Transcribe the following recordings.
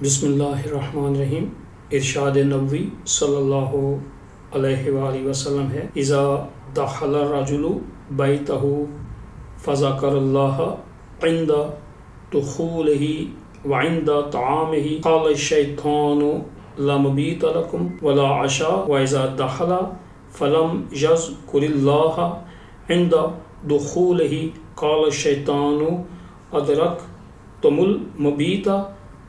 بسم اللہ الرحمن الرحیم۔ ارشاد نبوی صلی اللہ علیہ وآلہ وسلم ہے، اذا دخل الرجل بیتہ فذکر اللہ عند دخولہ وعند طعامہ قال الشیطان لا مبیت لکم ولا عشاء واذا دخل فلم یذکر اللہ عند دخولہ قال الشیطان ادرکتم المبیت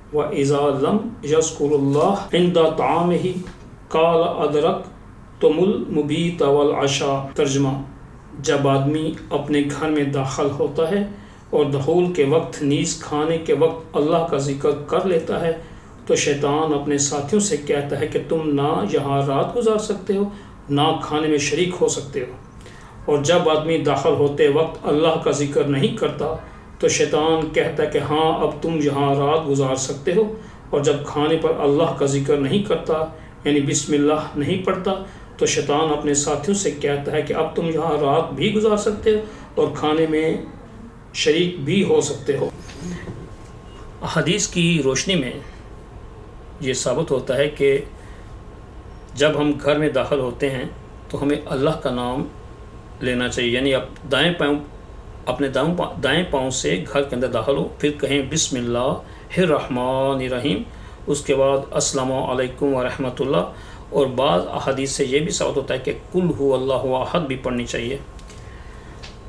وَإِذَا لَمْ يَذْكُرُ اللَّهَ عِنْدَ طَعَامِهِ قَالَ أَدْرَكْتُمُ الْمُبِيتَ وَالْعَشَاءَ۔ ترجمہ: جب آدمی اپنے گھر میں داخل ہوتا ہے اور دخول کے وقت نیز کھانے کے وقت اللہ کا ذکر کر لیتا ہے تو شیطان اپنے ساتھیوں سے کہتا ہے کہ تم نہ یہاں رات گزار سکتے ہو نہ کھانے میں شریک ہو سکتے ہو، اور جب آدمی داخل ہوتے وقت اللہ کا ذکر نہیں کرتا تو شیطان کہتا ہے کہ ہاں اب تم یہاں رات گزار سکتے ہو، اور جب کھانے پر اللہ کا ذکر نہیں کرتا یعنی بسم اللہ نہیں پڑھتا تو شیطان اپنے ساتھیوں سے کہتا ہے کہ اب تم یہاں رات بھی گزار سکتے ہو اور کھانے میں شریک بھی ہو سکتے ہو۔ حدیث کی روشنی میں یہ ثابت ہوتا ہے کہ جب ہم گھر میں داخل ہوتے ہیں تو ہمیں اللہ کا نام لینا چاہیے، یعنی اپنے دائیں پاؤں سے گھر کے اندر داخل ہو، پھر کہیں بسم اللہ الرحمن الرحیم، اس کے بعد السلام علیکم ورحمۃ اللہ، اور بعض احادیث سے یہ بھی ثابت ہوتا ہے کہ قل هو اللہ احد بھی پڑھنی چاہیے۔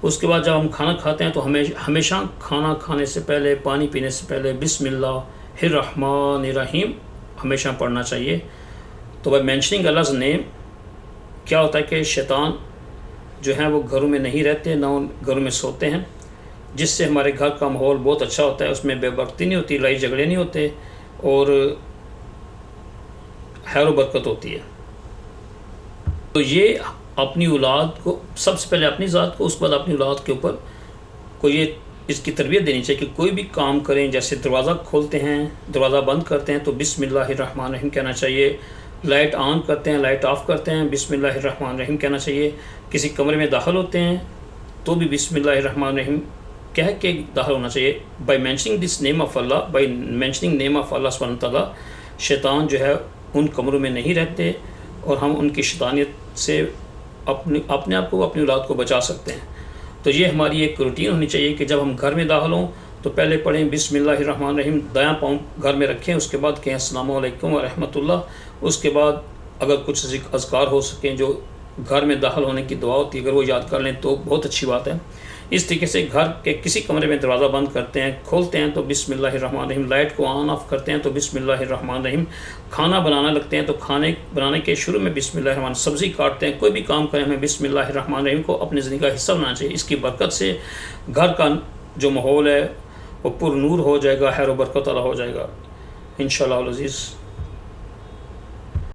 اس کے بعد جب ہم کھانا کھاتے ہیں تو ہمیشہ کھانا کھانے سے پہلے، پانی پینے سے پہلے بسم اللہ الرحمن الرحیم ہمیشہ پڑھنا چاہیے۔ تو بائی مینشننگ Allah's name کیا ہوتا ہے کہ شیطان جو ہیں وہ گھروں میں نہیں رہتے، نہ ان گھروں میں سوتے ہیں، جس سے ہمارے گھر کا ماحول بہت اچھا ہوتا ہے، اس میں بے برکتی نہیں ہوتی، لڑائی جھگڑے نہیں ہوتے، اور خیر و برکت ہوتی ہے۔ تو یہ اپنی اولاد کو، سب سے پہلے اپنی ذات کو، اس کے بعد اپنی اولاد کے اوپر کو یہ اس کی تربیت دینی چاہیے کہ کوئی بھی کام کریں، جیسے دروازہ کھولتے ہیں، دروازہ بند کرتے ہیں تو بسم اللہ الرحمن الرحیم کہنا چاہیے، لائٹ آن کرتے ہیں، لائٹ آف کرتے ہیں، بسم اللہ الرحمن الرحیم کہنا چاہیے، کسی کمرے میں داخل ہوتے ہیں تو بھی بسم اللہ الرحمن الرحیم کہہ کے داخل ہونا چاہیے۔ By mentioning this name of اللہ، بائی مینشننگ نیم آف اللہ سبحانہ تعالیٰ، شیطان جو ہے ان کمروں میں نہیں رہتے اور ہم ان کی شیطانیت سے اپنے آپ کو، اپنی اولاد کو بچا سکتے ہیں۔ تو یہ ہماری ایک روٹین ہونی چاہیے کہ جب ہم گھر میں داخل ہوں تو پہلے پڑھیں بسم اللہ الرحمن الرحیم، دایاں پاؤں گھر میں رکھیں، اس کے بعد کہیں السلام علیکم ورحمۃ اللہ، اس کے بعد اگر کچھ اذکار ہو سکیں جو گھر میں داخل ہونے کی دعا ہوتی ہے اگر وہ یاد کر لیں تو بہت اچھی بات ہے۔ اس طریقے سے گھر کے کسی کمرے میں دروازہ بند کرتے ہیں، کھولتے ہیں تو بسم اللہ الرحمن الرحیم، لائٹ کو آن آف کرتے ہیں تو بسم اللہ الرحمن الرحیم، کھانا بنانا لگتے ہیں تو کھانے بنانے کے شروع میں بسم اللہ الرحمن، سبزی کاٹتے ہیں، کوئی بھی کام کریں ہمیں بسم اللہ الرحمن الرحیم کو اپنی زندگی کا حصہ بنانا چاہیے۔ اس کی برکت سے گھر کا جو ماحول ہے وہ پر نور ہو جائے گا، خیر و برکت والا ہو جائے گا انشاءاللہ العزیز۔